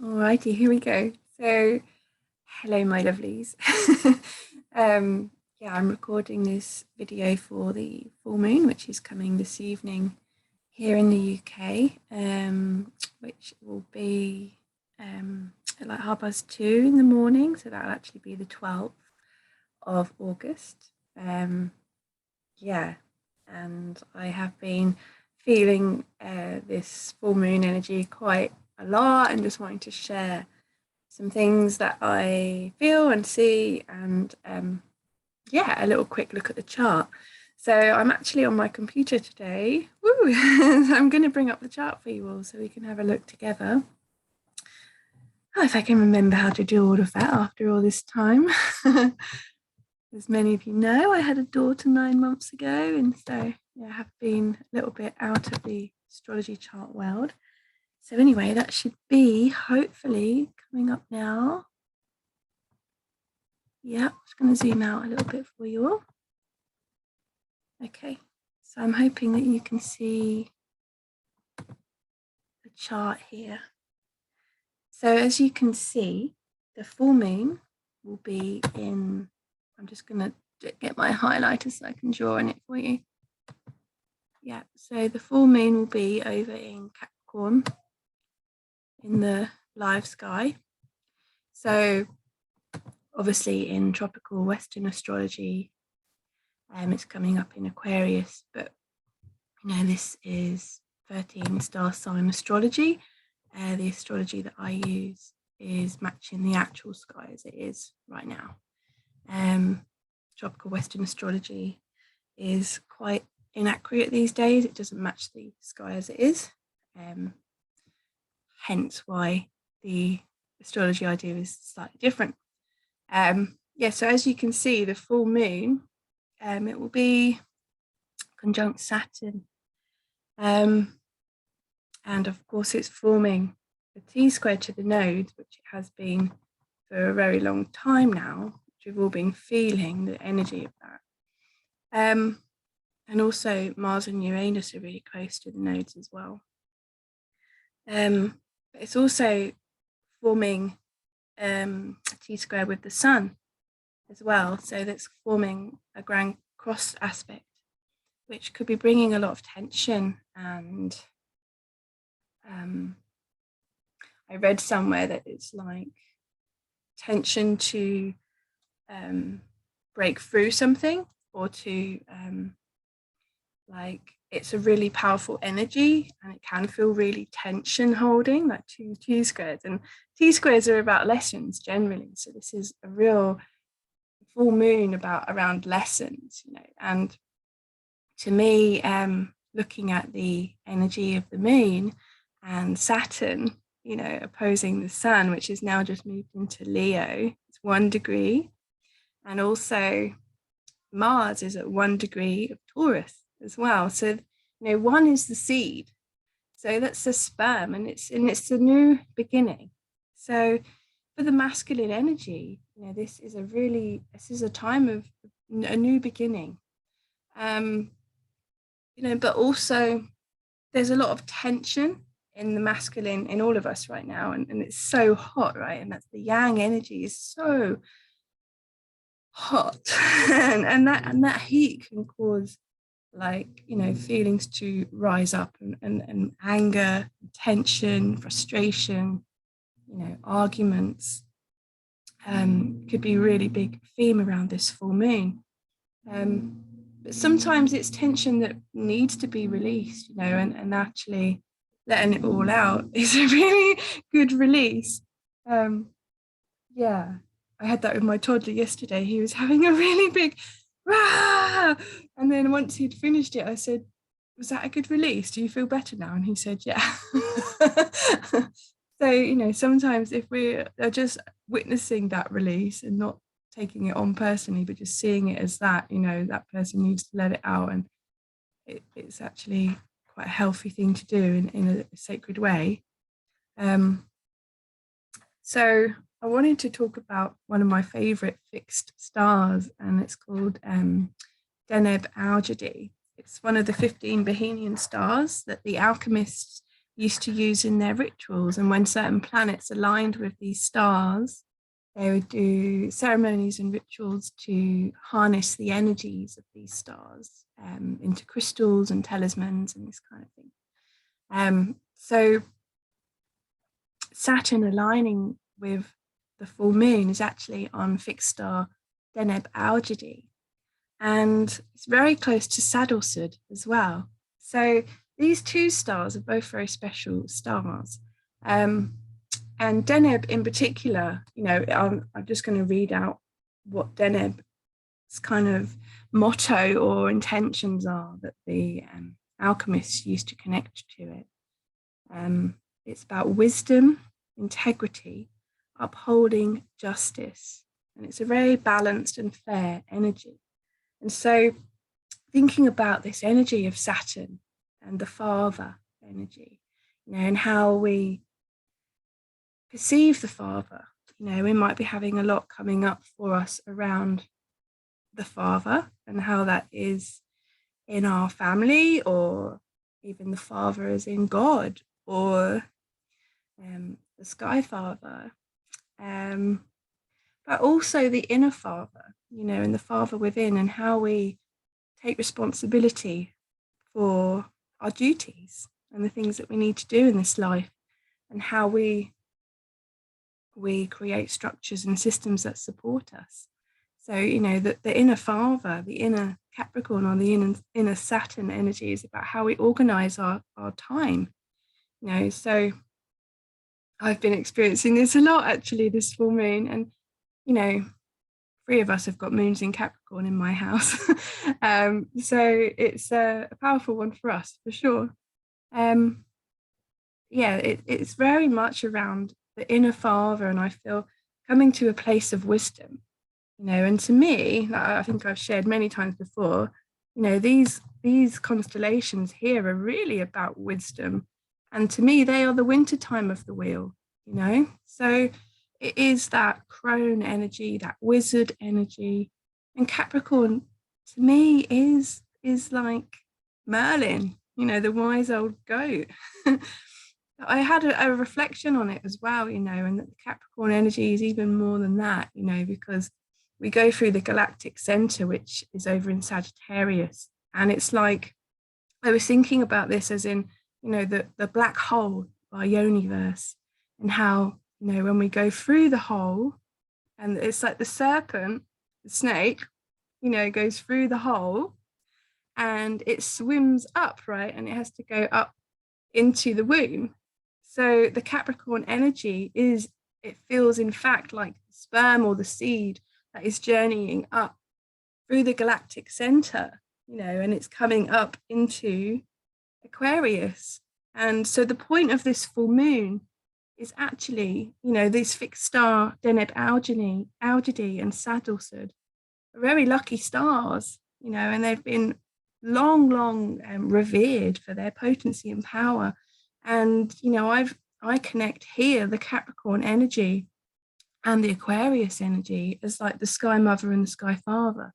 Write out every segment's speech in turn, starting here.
Alrighty, here we go. So, hello, my lovelies. Yeah, I'm recording this video for the full moon, which is coming this evening here in the UK, which will be at like 2:30 in the morning. So that'll actually be the 12th of August. Yeah, and I have been feeling this full moon energy quite a lot and just wanting to share some things that I feel and see, and yeah, a little quick look at the chart. So I'm actually on my computer today. Woo! I'm going to bring up the chart for you all so we can have a look together. Oh, if I can remember how to do all of that after all this time. As many of you know, I had a daughter 9 months ago, and so yeah, I have been a little bit out of the astrology chart world. So anyway, that should be hopefully coming up now. Yeah, I'm just going to zoom out a little bit for you all. Okay, so I'm hoping that you can see the chart here. So as you can see, the full moon will be in, I'm just going to get my highlighter so I can draw on it for you. Yeah, so the full moon will be over in Capricorn in the live sky. So obviously in tropical Western astrology, it's coming up in Aquarius, but you know, this is 13 star sign astrology. The astrology that I use is matching the actual sky as it is right now. Tropical Western astrology is quite inaccurate these days. It doesn't match the sky as it is. Hence why the astrology I do is slightly different. Yeah, so as you can see, the full moon, it will be conjunct Saturn. And of course, it's forming a T-square to the nodes, which it has been for a very long time now, which we've all been feeling the energy of that. And also Mars and Uranus are really close to the nodes as well. But it's also forming a T-square with the sun as well. So that's forming a grand cross aspect, which could be bringing a lot of tension. And I read somewhere that it's like tension to break through something, or to like, it's a really powerful energy, and it can feel really tension holding, like two T-squares. And T-squares are about lessons generally. So this is a real full moon around lessons, you know. And to me, looking at the energy of the moon and Saturn, you know, opposing the sun, which is now just moved into Leo, it's 1 degree. And also Mars is at 1 degree of Taurus as well. So, you know, 1 is the seed. So that's the sperm, and it's a new beginning. So for the masculine energy, you know, this is a time of a new beginning. You know, but also there's a lot of tension in the masculine in all of us right now, and it's so hot, right? And that's the yang energy is so hot. and that heat can cause, like, you know, feelings to rise up, and anger, tension, frustration, you know, arguments, could be a really big theme around this full moon. But sometimes it's tension that needs to be released, you know, and actually letting it all out is a really good release. Yeah, I had that with my toddler yesterday. He was having a really big rah! And then once he'd finished it, I said, "Was that a good release? Do you feel better now?" And he said, "Yeah." So, you know, sometimes if we are just witnessing that release and not taking it on personally, but just seeing it as that, you know, that person needs to let it out, and it's actually quite a healthy thing to do in a sacred way. So I wanted to talk about one of my favorite fixed stars, and it's called Deneb Algedi. It's one of the 15 Bohemian stars that the alchemists used to use in their rituals. And when certain planets aligned with these stars, they would do ceremonies and rituals to harness the energies of these stars into crystals and talismans and this kind of thing. So Saturn aligning with the full moon is actually on fixed star Deneb Algedi, and it's very close to Saddlesud as well. So these two stars are both very special stars. And Deneb in particular, I'm just going to read out what Deneb's kind of motto or intentions are that the alchemists used to connect to it. It's about wisdom, integrity, upholding justice. And it's a very balanced and fair energy. And so thinking about this energy of Saturn and the father energy, and how we perceive the father, we might be having a lot coming up for us around the father and how that is in our family, or even the father as in God, or the sky father, but also the inner father, and the father within, and how we take responsibility for our duties and the things that we need to do in this life, and how we create structures and systems that support us. So, the inner father, the inner Capricorn, or the inner Saturn energy is about how we organize our time. So I've been experiencing this a lot actually this full moon, and 3 of us have got moons in Capricorn in my house. So it's a powerful one for us for sure. It's very much around the inner father, and I feel coming to a place of wisdom, and to me, I think I've shared many times before, these constellations here are really about wisdom. And to me, they are the winter time of the wheel, So it is that crone energy, that wizard energy. And Capricorn, to me, is like Merlin, the wise old goat. I had a reflection on it as well, and that the Capricorn energy is even more than that, because we go through the galactic center, which is over in Sagittarius. And it's like, I was thinking about this as in, the black hole of our universe, and how, when we go through the hole, and it's like the serpent, the snake, goes through the hole and it swims up, right? And it has to go up into the womb. So the Capricorn energy it feels in fact like the sperm or the seed that is journeying up through the galactic center, and it's coming up into Aquarius. And so the point of this full moon is actually, these fixed star Deneb Algedi and Saddlesud are very lucky stars, and they've been long revered for their potency and power. And I connect here the Capricorn energy and the Aquarius energy as like the sky mother and the sky father.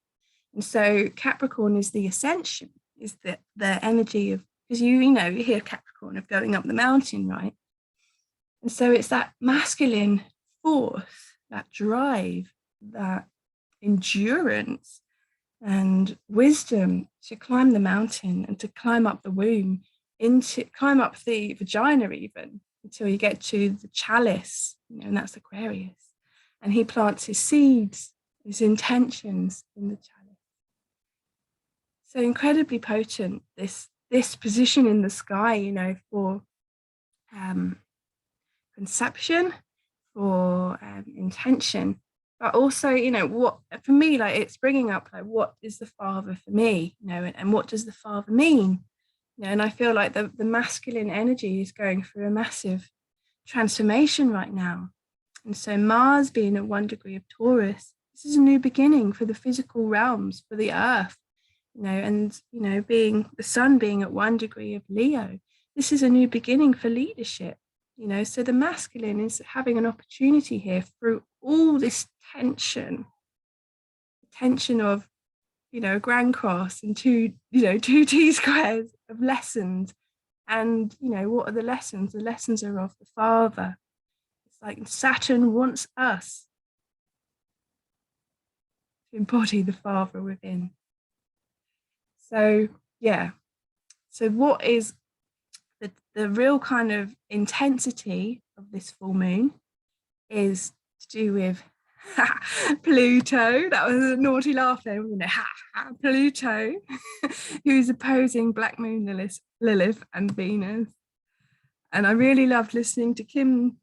And so Capricorn is the ascension, is the energy of, because you hear Capricorn of going up the mountain, right? And so it's that masculine force, that drive, that endurance and wisdom to climb the mountain and to climb up the womb, climb up the vagina even, until you get to the chalice, and that's Aquarius. And he plants his seeds, his intentions in the chalice. So incredibly potent, this position in the sky, for conception, for intention, but also, what for me, like it's bringing up like what is the father for me, and what does the father mean, and I feel like the masculine energy is going through a massive transformation right now. And so Mars being at 1 degree of Taurus, this is a new beginning for the physical realms, for the earth, and being the sun being at 1 degree of Leo, this is a new beginning for leadership. So the masculine is having an opportunity here through all this tension of, a grand cross and two T squares of lessons, And, you know, what are the lessons? The lessons are of the Father. It's like Saturn wants us to embody the Father within. So, yeah. So what is the real kind of intensity of this full moon is to do with Pluto. That was a naughty laugh there, wasn't it? Pluto, who's opposing Black Moon Lilith and Venus. And I really loved listening to Kim's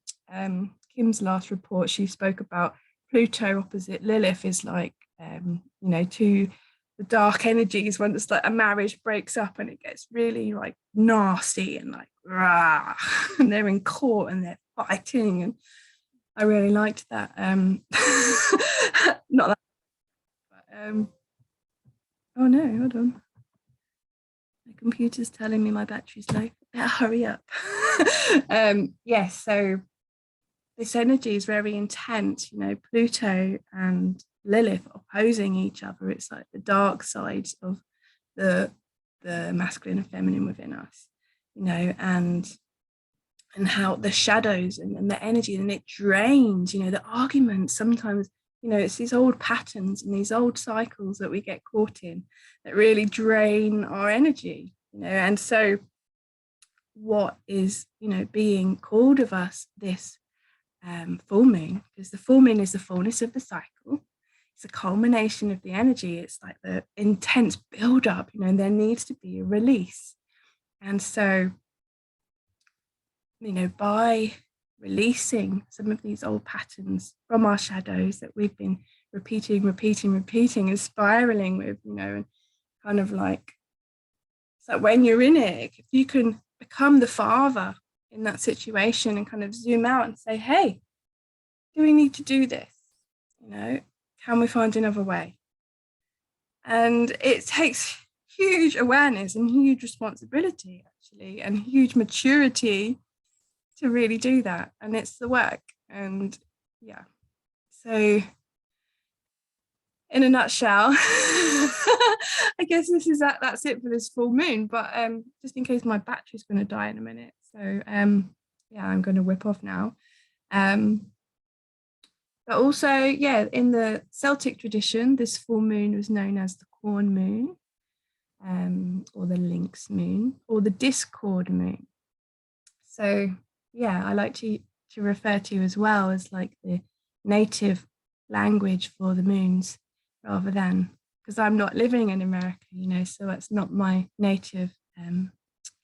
last report. She spoke about Pluto opposite Lilith is like, you know, to the dark energies when it's like a marriage breaks up and it gets really like nasty and like, rah, and they're in court and they're fighting. And I really liked that. Not that, but, oh no, hold on. My computer's telling me my battery's low. Better hurry up. Yes, so this energy is very intense. You know, Pluto and Lilith opposing each other. It's like the dark sides of the masculine and feminine within us, you know, and how the shadows and the energy, and it drains, you know, the arguments sometimes, you know, it's these old patterns and these old cycles that we get caught in that really drain our energy, you know. And so what is, you know, being called of us this full moon, because the full moon is the fullness of the cycle. It's a culmination of the energy. It's like the intense build-up, you know, and there needs to be a release. And so, you know, by releasing some of these old patterns from our shadows that we've been repeating and spiraling with, you know, and kind of like, it's like when you're in it, if you can become the father in that situation and kind of zoom out and say, hey, do we need to do this? You know, can we find another way? And it takes huge awareness and huge responsibility, actually, and huge maturity to really do that. And it's the work. And yeah, so in a nutshell, I guess this is that's it for this full moon. But just in case my battery's going to die in a minute, so yeah, I'm going to whip off now. But also, yeah, in the Celtic tradition, this full moon was known as the corn moon, or the lynx moon, or the discord moon. So yeah, I like to refer to as well as like the native language for the moons, rather than, because I'm not living in America, you know, so it's not my native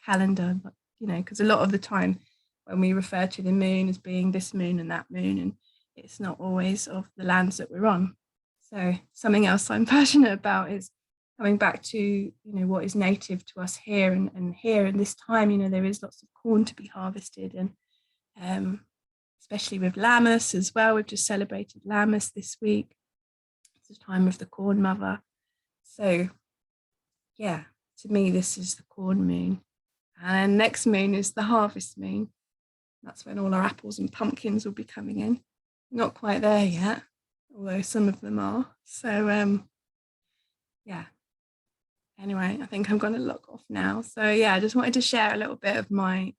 calendar, but, you know, because a lot of the time when we refer to the moon as being this moon and that moon, and it's not always of the lands that we're on. So something else I'm passionate about is coming back to, you know, what is native to us here, and here in this time, you know, there is lots of corn to be harvested, and especially with Lammas as well. We've just celebrated Lammas this week. It's the time of the corn mother. So yeah, to me, this is the corn moon. And next moon is the harvest moon. That's when all our apples and pumpkins will be coming in. Not quite there yet, although some of them are. So yeah. Anyway, I think I'm going to log off now. So yeah, I just wanted to share a little bit of my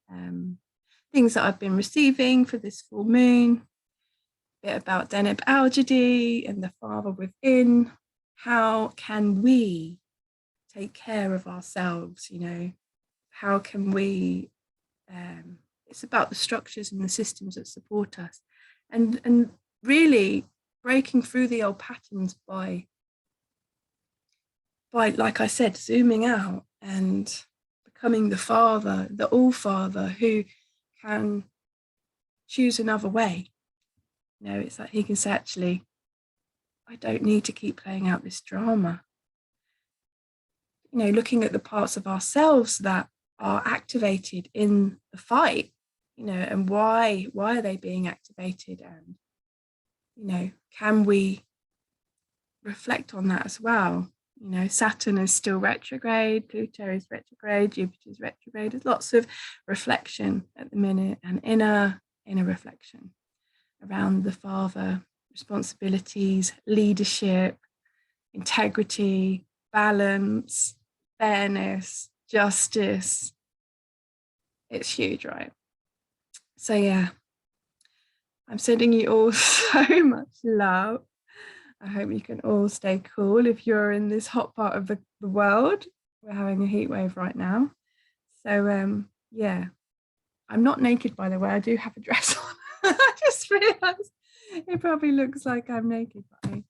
things that I've been receiving for this full moon, a bit about Deneb Algedi and the Father within. How can we take care of ourselves, you know? How can we, it's about the structures and the systems that support us, and really breaking through the old patterns by, like I said, zooming out and becoming the Father, the All-Father, who can choose another way. You know, it's like he can say, actually, I don't need to keep playing out this drama. You know, looking at the parts of ourselves that are activated in the fight, you know, and why are they being activated? And, you know, can we reflect on that as well? You know, Saturn is still retrograde, Pluto is retrograde, Jupiter is retrograde. There's lots of reflection at the minute, and inner reflection around the Father, responsibilities, leadership, integrity, balance, fairness, justice, It's huge, right? So yeah, I'm sending you all so much love. I hope you can all stay cool if you're in this hot part of the world. We're having a heat wave right now. So yeah, I'm not naked, by the way. I do have a dress on. I just realised it probably looks like I'm naked, but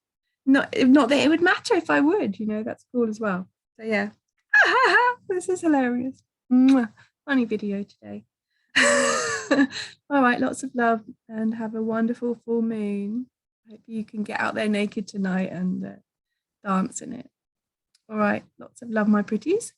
not that it would matter if I would, you know, that's cool as well. So yeah, this is hilarious. Funny video today. All right, lots of love and have a wonderful full moon. Hope you can get out there naked tonight and dance in it. All right, lots of love, my pretties.